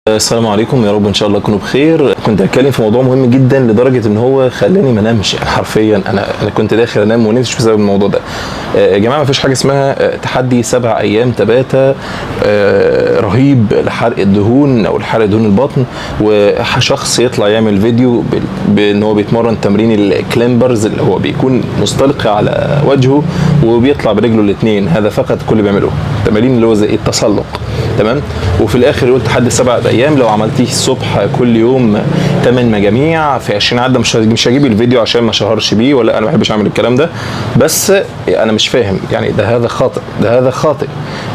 السلام عليكم، يا رب ان شاء الله تكونوا بخير. كنت هتكلم في موضوع مهم جدا لدرجه ان هو خلاني ما انامش، يعني حرفيا انا كنت داخل انام ونمتش بسبب الموضوع ده. يا جماعه، ما فيش حاجه اسمها تحدي 7 ايام تباتا رهيب لحرق الدهون او لحرق دهون البطن، وشخص يطلع يعمل فيديو بان هو بيتمرن تمرين الكليمبرز اللي هو بيكون مستلقي على وجهه وبيطلع برجله الاثنين. هذا فقط كل اللي بيعمله تمارين اللي هو زي التسلق، تمام. وفي الاخر يقول تحدي 7 ايام لو عملتيه الصبح كل يوم 8 مجاميع في 20 عده. مش هجيب الفيديو عشان ما شهرش بيه، ولا انا ما بحبش اعمل الكلام ده، بس انا مش فاهم يعني هذا خاطئ، هذا خاطئ.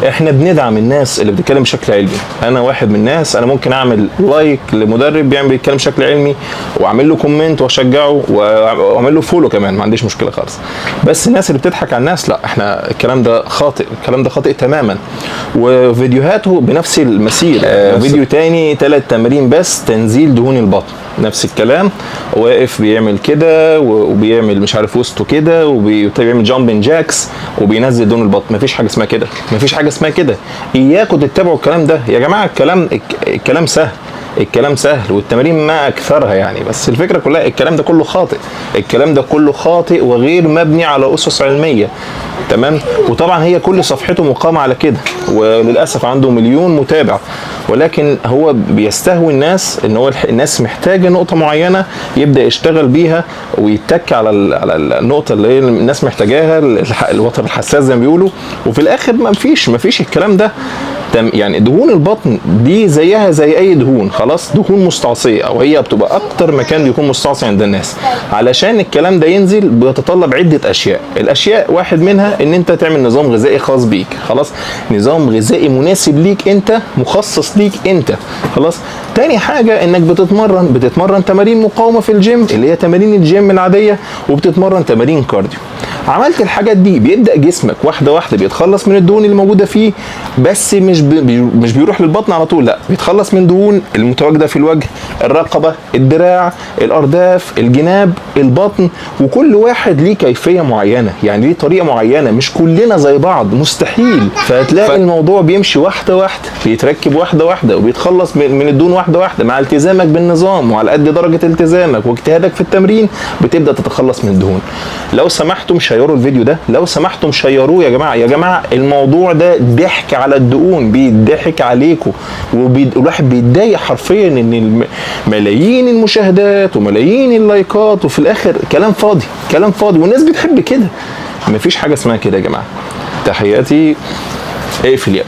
احنا بندعم الناس اللي بتتكلم بشكل علمي. انا واحد من الناس، انا ممكن اعمل لايك لمدرب بيتكلم بشكل علمي واعمل له كومنت واشجعه واعمل له فولو كمان، ما عنديش مشكله خالص. بس الناس اللي بتضحك على الناس لا، احنا الكلام ده خاطئ، الكلام ده خاطئ تماما. وفيديوهاته بنفس المسير. فيديو تاني 3 تمارين بس تنزيل دهون البطن، نفس الكلام، واقف بيعمل كده وبيعمل مش عارف وسطه كده وبيعمل جامبين جاكس وبينزل دهون البطن. مفيش حاجه اسمها كده، مفيش حاجه اسمها كده. اياكم تتبعوا الكلام ده يا جماعه. الكلام سهل، الكلام سهل والتمارين ما اكثرها يعني، بس الفكره كلها الكلام ده كله خاطئ، الكلام ده كله خاطئ وغير مبني على اسس علميه، تمام. وطبعا هي كل صفحته مقامه على كده، وللاسف عنده 1,000,000 متابع، ولكن هو بيستهوي الناس ان هو الناس محتاجه نقطه معينه يبدا يشتغل بيها ويتك على النقطه اللي الناس محتاجاها، الوتر الحساس زي ما بيقولوا. وفي الاخر ما فيش الكلام ده. يعني دهون البطن دي زيها زي اي دهون، خلاص، دهون مستعصيه، او هي بتبقى اكتر مكان بيكون مستعصي عند الناس. علشان الكلام ده ينزل بيتطلب عده اشياء. الاشياء واحد منها ان انت تعمل نظام غذائي خاص بيك، خلاص، نظام غذائي مناسب ليك انت، مخصص ليك انت، خلاص. تاني حاجه انك بتتمرن تمارين مقاومه في الجيم اللي هي تمارين الجيم العاديه، وبتتمرن تمارين كارديو. عملت الحاجات دي بيبدا جسمك واحده واحده بيتخلص من الدهون اللي موجوده فيه، بس مش بيروح للبطن على طول، لا، بيتخلص من دهون المتواجده في الوجه، الرقبه، الدراع، الارداف، الجناب، البطن. وكل واحد ليه كيفيه معينه، يعني ليه طريقه معينه، مش كلنا زي بعض، مستحيل. فهتلاقي الموضوع بيمشي واحده واحده، بيتركب واحده واحده، وبيتخلص من الدهون واحده واحده. مع التزامك بالنظام وعلى قد درجه التزامك واجتهادك في التمرين بتبدا تتخلص من الدهون. لو سمحتم شيروا الفيديو ده، لو سمحتم شيروه يا جماعه. يا جماعه الموضوع ده ضحك على الدهون، بيضحك عليكم، والواحد بيتضايق حرفيا ان ملايين المشاهدات وملايين اللايكات، وفي الاخر كلام فاضي، كلام فاضي، والناس بتحب كده. مفيش حاجه اسمها كده يا جماعه. تحياتي، اقفل يا